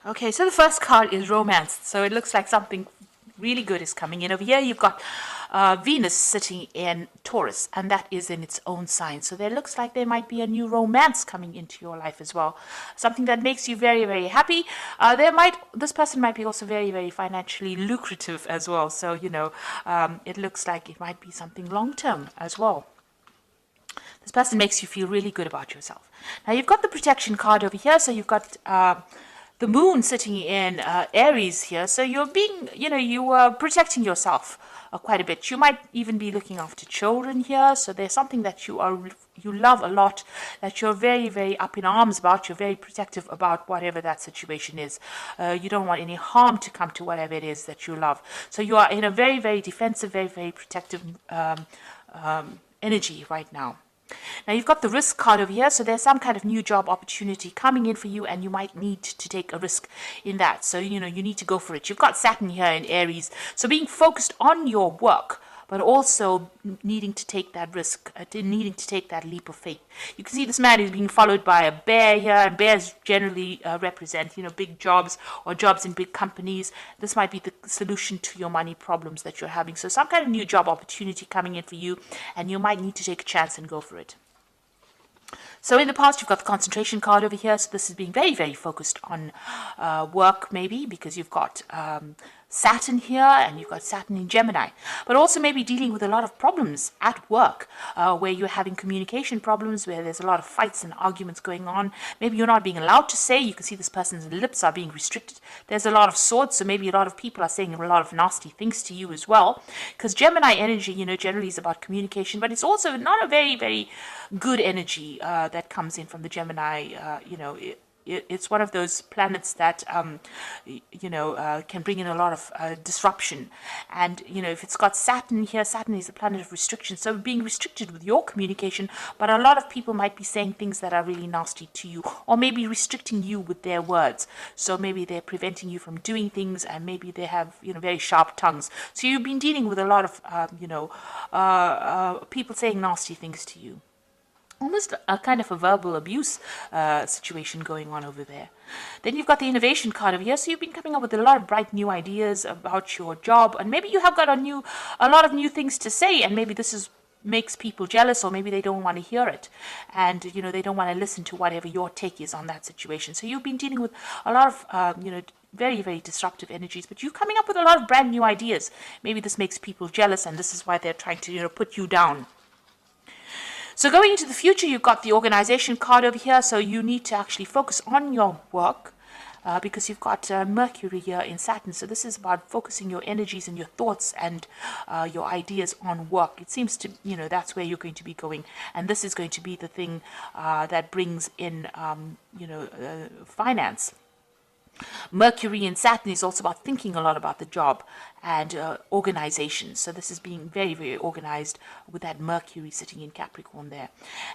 Okay, so the first card is romance. So it looks like something really good is coming in. Over here, you've got Venus sitting in Taurus, and that is in its own sign. So there looks like there might be a new romance coming into your life as well. Something that makes you very, very happy. This person might be also very, very financially lucrative as well. So, it looks like it might be something long term as well. This person makes you feel really good about yourself. Now, you've got the protection card over here. So you've got the moon sitting in Aries here. So you're being, you are protecting yourself quite a bit. You might even be looking after children here. So there's something that you love a lot, that you're very, very up in arms about. You're very protective about whatever that situation is. You don't want any harm to come to whatever it is that you love. So you are in a very, very defensive, very, very protective energy right now. Now you've got the risk card over here, so there's some kind of new job opportunity coming in for you, and you might need to take a risk in that. So, you need to go for it. You've got Saturn here in Aries, so being focused on your work, but also needing to take that risk, needing to take that leap of faith. You can see this man is being followed by a bear here, and bears generally represent, big jobs or jobs in big companies. This might be the solution to your money problems that you're having. So some kind of new job opportunity coming in for you, and you might need to take a chance and go for it. So in the past, you've got the concentration card over here. So this is being very, very focused on work, maybe, because you've got Saturn here, and you've got Saturn in Gemini, but also maybe dealing with a lot of problems at work, where you're having communication problems, where there's a lot of fights and arguments going on. Maybe you're not being allowed to say. You can see this person's lips are being restricted. There's a lot of swords, so maybe a lot of people are saying a lot of nasty things to you as well, because Gemini energy, generally is about communication, but it's also not a very, very good energy that comes in from the Gemini. It's one of those planets that, can bring in a lot of disruption. And, if it's got Saturn here, Saturn is a planet of restriction. So being restricted with your communication, but a lot of people might be saying things that are really nasty to you, or maybe restricting you with their words. So maybe they're preventing you from doing things, and maybe they have, very sharp tongues. So you've been dealing with a lot of, people saying nasty things to you. Almost a kind of a verbal abuse situation going on over there. Then you've got the innovation card over here. So you've been coming up with a lot of bright new ideas about your job, and maybe you have got a lot of new things to say, and maybe this makes people jealous, or maybe they don't want to hear it, and they don't want to listen to whatever your take is on that situation. So you've been dealing with a lot of very, very disruptive energies, but you're coming up with a lot of brand new ideas. Maybe this makes people jealous, and this is why they're trying to put you down. So going into the future, you've got the organization card over here. So you need to actually focus on your work because you've got Mercury here in Saturn. So this is about focusing your energies and your thoughts and your ideas on work. It seems to, that's where you're going to be going. And this is going to be the thing that brings in, finance. Mercury in Saturn is also about thinking a lot about the job and organization. So this is being very, very organized with that Mercury sitting in Capricorn there.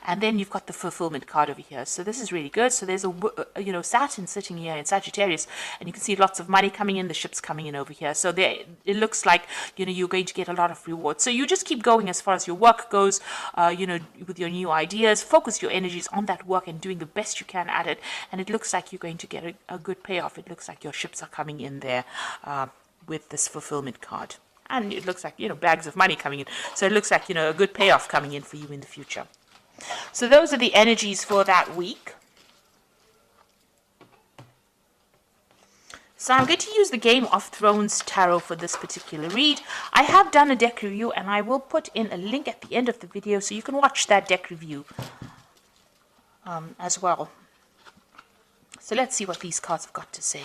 And then you've got the fulfillment card over here. So this is really good. So there's Saturn sitting here in Sagittarius, and you can see lots of money coming in, the ships coming in over here. So it looks like, you're going to get a lot of rewards. So you just keep going as far as your work goes, with your new ideas. Focus your energies on that work and doing the best you can at it. And it looks like you're going to get a good payoff. It looks like your ships are coming in there with this fulfillment card. And it looks like, bags of money coming in. So it looks like, a good payoff coming in for you in the future. So those are the energies for that week. So I'm going to use the Game of Thrones Tarot for this particular read. I have done a deck review, and I will put in a link at the end of the video so you can watch that deck review as well. So let's see what these cards have got to say.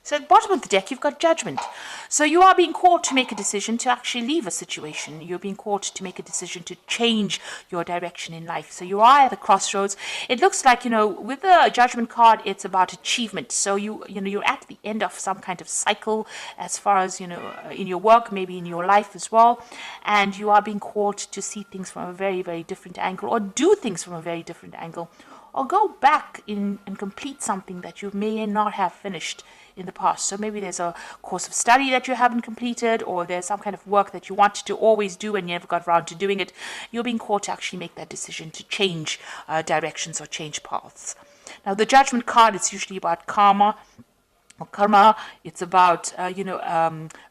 So at the bottom of the deck, you've got Judgment. So you are being called to make a decision to actually leave a situation. You're being called to make a decision to change your direction in life. So you are at the crossroads. It looks like, with the Judgment card, it's about achievement. So you're at the end of some kind of cycle as far as, in your work, maybe in your life as well. And you are being called to see things from a very, very different angle, or do things from a very different angle. or go back in and complete something that you may not have finished in the past. So maybe there's a course of study that you haven't completed, or there's some kind of work that you wanted to always do and you never got around to doing it. You're being called to actually make that decision to change directions or change paths. Now, the Judgment card is usually about karma. Karma, it's about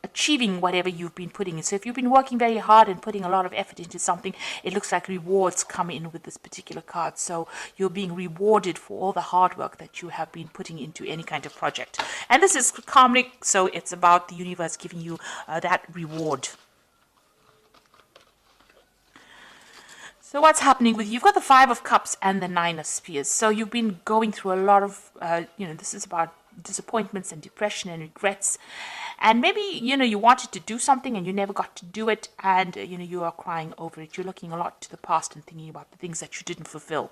achieving whatever you've been putting in. So if you've been working very hard and putting a lot of effort into something, it looks like rewards come in with this particular card. So you're being rewarded for all the hard work that you have been putting into any kind of project. And this is karmic, so it's about the universe giving you that reward. So what's happening with you? You've got the Five of Cups and the Nine of Spears. So you've been going through a lot of, this is about disappointments and depression and regrets. And maybe, you wanted to do something and you never got to do it. And, you are crying over it. You're looking a lot to the past and thinking about the things that you didn't fulfill.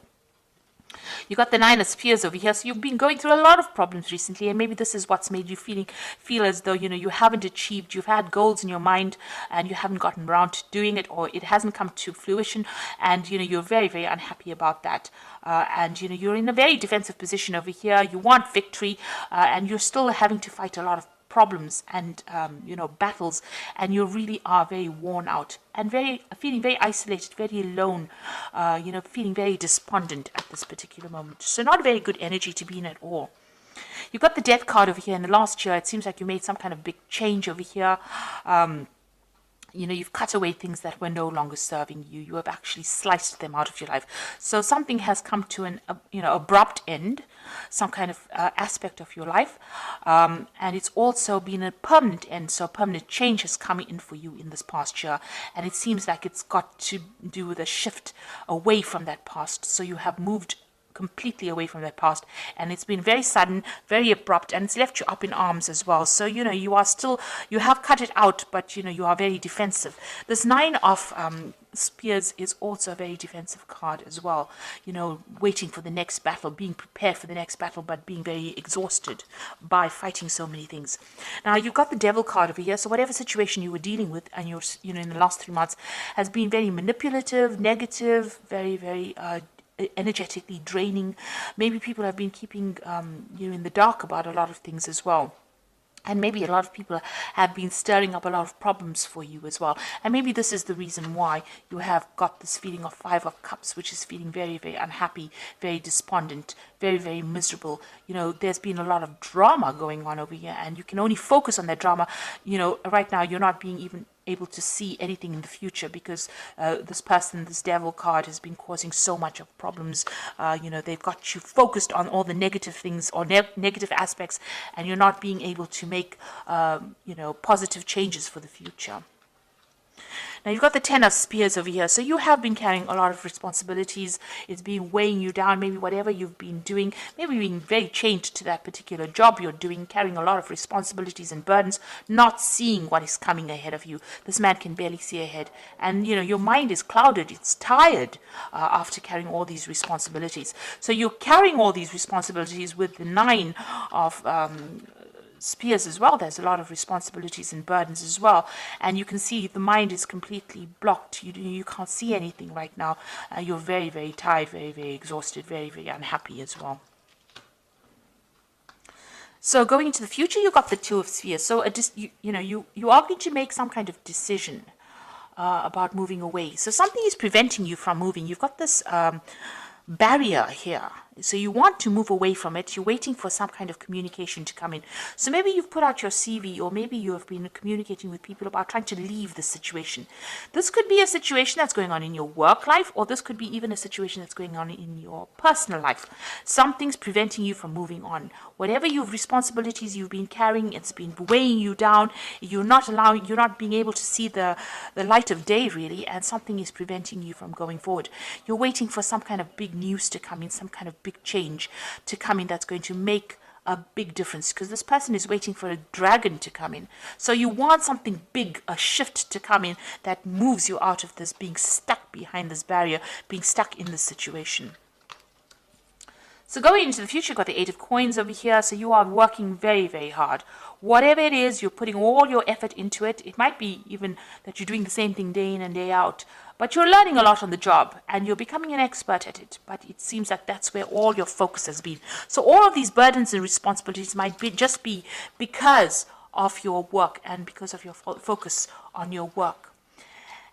You got the Nine of Spears over here, so you've been going through a lot of problems recently, and maybe this is what's made you feel as though you haven't achieved. You've had goals in your mind and you haven't gotten around to doing it, or it hasn't come to fruition, and you're very, very unhappy about that. And you're in a very defensive position over here. You want victory, and you're still having to fight a lot of problems and battles, and you really are very worn out and feeling very isolated, very alone, feeling very despondent at this particular moment. So not a very good energy to be in at all. You've got the Death card over here. In the last year, it seems like you made some kind of big change over here. You've cut away things that were no longer serving you. You have actually sliced them out of your life. So something has come to an abrupt end, some kind of aspect of your life. And it's also been a permanent end. So permanent change has come in for you in this past year. And it seems like it's got to do with a shift away from that past. So you have moved completely away from that past, and it's been very sudden, very abrupt, and it's left you up in arms as well. So you have cut it out, but you are very defensive. This Nine of Spears is also a very defensive card as well, waiting for the next battle, being prepared for the next battle, but being very exhausted by fighting so many things. Now you've got the Devil card over here, so whatever situation you were dealing with and you're in the last 3 months has been very manipulative, negative, very, very energetically draining. Maybe people have been keeping you in the dark about a lot of things as well. And maybe a lot of people have been stirring up a lot of problems for you as well. And maybe this is the reason why you have got this feeling of Five of Cups, which is feeling very, very unhappy, very despondent, very, very miserable. There's been a lot of drama going on over here, and you can only focus on that drama. Right now you're not being even able to see anything in the future because this Devil card has been causing so much of problems. They've got you focused on all the negative things or negative aspects, and you're not being able to make positive changes for the future. Now you've got the Ten of Spears over here. So you have been carrying a lot of responsibilities. It's been weighing you down. Maybe whatever you've been doing, maybe being very chained to that particular job you're doing, carrying a lot of responsibilities and burdens, not seeing what is coming ahead of you. This man can barely see ahead. And, your mind is clouded. It's tired after carrying all these responsibilities. So you're carrying all these responsibilities with the Nine of Spears as well. There's a lot of responsibilities and burdens as well, and you can see the mind is completely blocked. You can't see anything right now. You're very, very tired, very, very exhausted, very, very unhappy as well. So going into the future, you've got the Two of Spheres. So you are going to make some kind of decision about moving away. So something is preventing you from moving. You've got this barrier here. So you want to move away from it. You're waiting for some kind of communication to come in. So maybe you've put out your CV, or maybe you have been communicating with people about trying to leave the situation. This could be a situation that's going on in your work life, or this could be even a situation that's going on in your personal life. Something's preventing you from moving on. Whatever responsibilities you've been carrying, it's been weighing you down. You're not being able to see the light of day really, and something is preventing you from going forward. You're waiting for some kind of big news to come in, some kind of big change to come in that's going to make a big difference, because this person is waiting for a dragon to come in. So you want something big, a shift to come in that moves you out of this being stuck behind this barrier, being stuck in this situation. So going into the future, you've got the Eight of Coins over here. So you are working very, very hard. Whatever it is, you're putting all your effort into it. It might be even that you're doing the same thing day in and day out. But you're learning a lot on the job and you're becoming an expert at it. But it seems like that's where all your focus has been. So all of these burdens and responsibilities might just be because of your work and because of your focus on your work.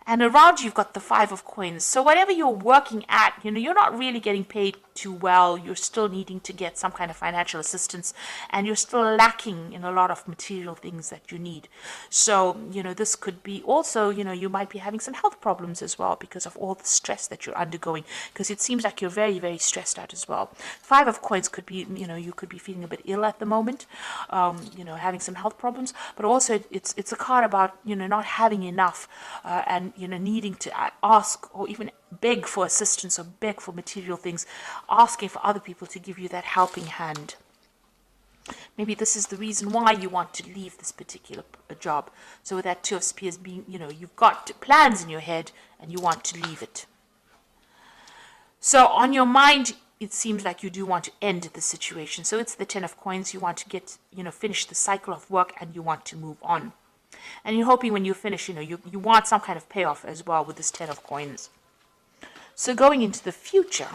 And around you've got the Five of Coins. So whatever you're working at, you're not really getting paid too well. You're still needing to get some kind of financial assistance, and you're still lacking in a lot of material things that you need. So, this could be also, you might be having some health problems as well because of all the stress that you're undergoing, because it seems like you're very, very stressed out as well. Five of Coins could be, you could be feeling a bit ill at the moment, having some health problems, but also it's a card about, not having enough, and needing to ask or even beg for assistance or beg for material things, asking for other people to give you that helping hand. Maybe this is the reason why you want to leave this particular job. So with that Two of Spears being, you've got plans in your head and you want to leave it. So on your mind, it seems like you do want to end the situation. So it's the Ten of Coins. You want to get, finish the cycle of work and you want to move on. And you're hoping when you finish, you want some kind of payoff as well with this Ten of Coins. So going into the future,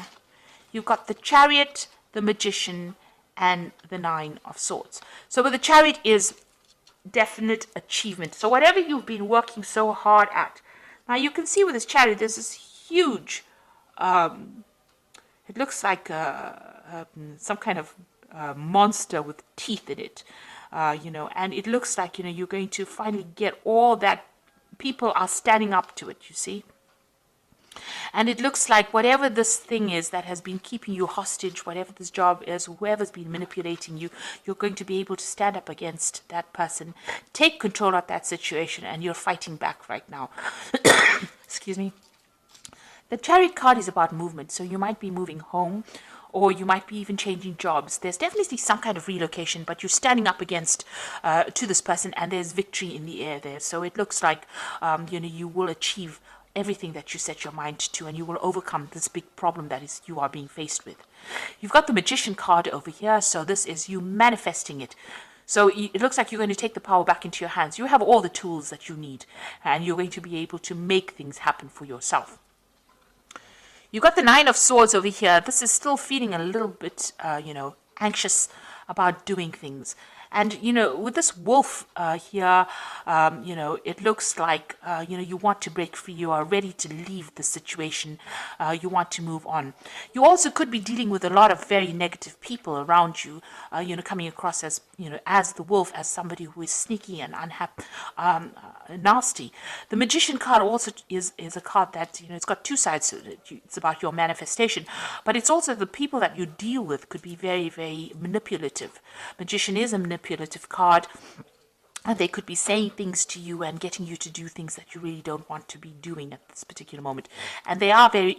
you've got the Chariot, the Magician, and the Nine of Swords. So with the Chariot is definite achievement. So whatever you've been working so hard at. Now you can see with this Chariot, there's this huge, it looks like some kind of monster with teeth in it. And it looks like, you're going to finally get all that. People are standing up to it, you see. And it looks like whatever this thing is that has been keeping you hostage, whatever this job is, whoever's been manipulating you, you're going to be able to stand up against that person, take control of that situation, and you're fighting back right now. Excuse me. The Chariot card is about movement, so you might be moving home, or you might be even changing jobs. There's definitely some kind of relocation, but you're standing up against to this person, and there's victory in the air there. So it looks like you will achieve everything that you set your mind to, and you will overcome this big problem that is you are being faced with. You've got the Magician card over here, so this is you manifesting it. So it looks like you're going to take the power back into your hands. You have all the tools that you need, and you're going to be able to make things happen for yourself. You've got the Nine of Swords over here. This is still feeling a little bit, anxious about doing things. And, with this wolf here, it looks like, you want to break free. You are ready to leave the situation. You want to move on. You also could be dealing with a lot of very negative people around you, coming across as, as the wolf, as somebody who is sneaky and unhappy, nasty. The Magician card also is a card that, it's got two sides to it. It's about your manifestation, but it's also the people that you deal with could be very, very manipulative. Magician is a manipulative card, and they could be saying things to you and getting you to do things that you really don't want to be doing at this particular moment. And they are very,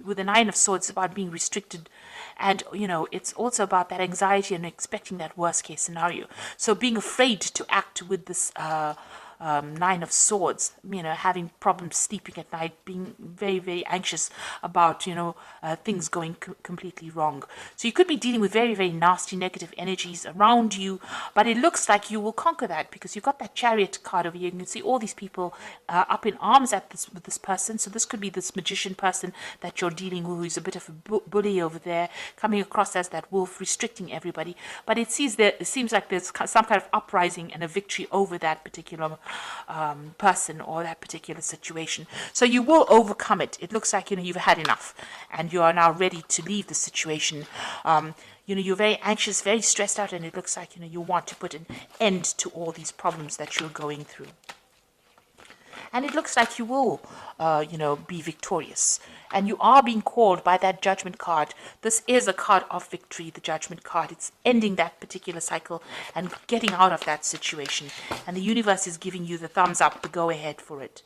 with the Nine of Swords, it's about being restricted, and it's also about that anxiety and expecting that worst case scenario. So being afraid to act with this Nine of Swords, having problems sleeping at night, being very, very anxious about, things going completely wrong. So you could be dealing with very, very nasty negative energies around you, but it looks like you will conquer that because you've got that Chariot card over here. You can see all these people up in arms with this person. So this could be this Magician person that you're dealing with, who's a bit of a bully over there, coming across as that wolf, restricting everybody. But it seems like there's some kind of uprising and a victory over that particular person or that particular situation. So you will overcome it. It looks like you've had enough and you are now ready to leave the situation. You're very anxious, very stressed out, and it looks like you want to put an end to all these problems that you're going through. And it looks like you will, be victorious. And you are being called by that Judgment card. This is a card of victory, the Judgment card. It's ending that particular cycle and getting out of that situation. And the universe is giving you the thumbs up, the go ahead for it.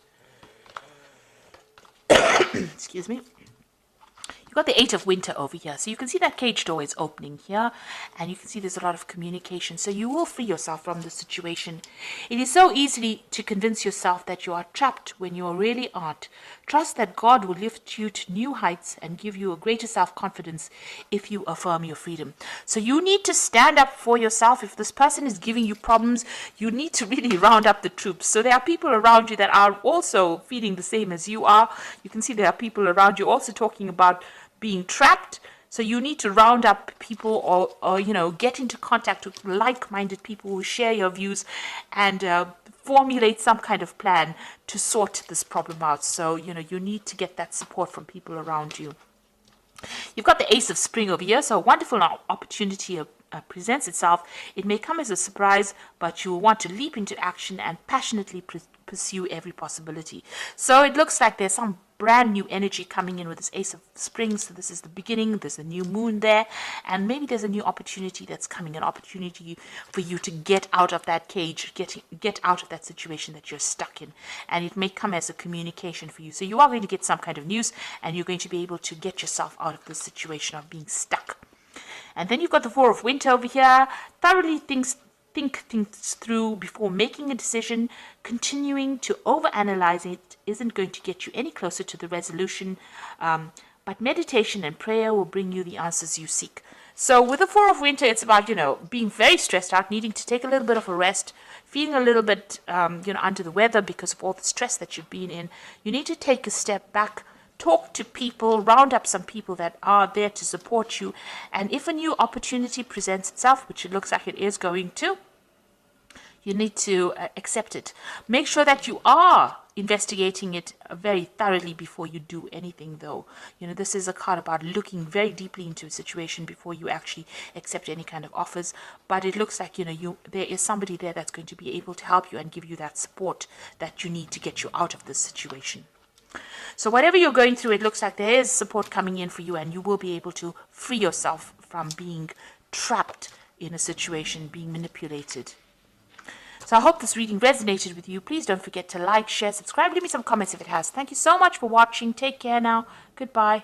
Excuse me. You've got the Eight of Winter over here. So you can see that cage door is opening here, and you can see there's a lot of communication. So you will free yourself from the situation. It is so easy to convince yourself that you are trapped when you really aren't. Trust that God will lift you to new heights and give you a greater self-confidence if you affirm your freedom. So you need to stand up for yourself. If this person is giving you problems, you need to really round up the troops. So there are people around you that are also feeling the same as you are. You can see there are people around you also talking about being trapped. So you need to round up people, or get into contact with like-minded people who share your views, and formulate some kind of plan to sort this problem out. So you need to get that support from people around you. You've got the Ace of Spring over here, so a wonderful opportunity presents itself. It may come as a surprise, but you will want to leap into action and passionately pursue every possibility. So it looks like there's some brand new energy coming in with this Ace of Spring. So this is the beginning. There's a new moon there, and maybe there's a new opportunity that's coming, an opportunity for you to get out of that cage, get out of that situation that you're stuck in, and it may come as a communication for you. So you are going to get some kind of news, and you're going to be able to get yourself out of this situation of being stuck. And then you've got the Four of Winter over here. Thoroughly think things through before making a decision. Continuing to overanalyze it isn't going to get you any closer to the resolution, but meditation and prayer will bring you the answers you seek. So with the Four of Winter, it's about, being very stressed out, needing to take a little bit of a rest, feeling a little bit, under the weather because of all the stress that you've been in. You need to take a step back, talk to people, round up some people that are there to support you. And if a new opportunity presents itself, which it looks like it is going to, you need to accept it. Make sure that you are investigating it very thoroughly before you do anything, though. This is a card about looking very deeply into a situation before you actually accept any kind of offers. But it looks like, there is somebody there that's going to be able to help you and give you that support that you need to get you out of this situation. So whatever you're going through, it looks like there is support coming in for you, and you will be able to free yourself from being trapped in a situation, being manipulated. So I hope this reading resonated with you. Please don't forget to like, share, subscribe. Leave me some comments if it has. Thank you so much for watching. Take care now. Goodbye.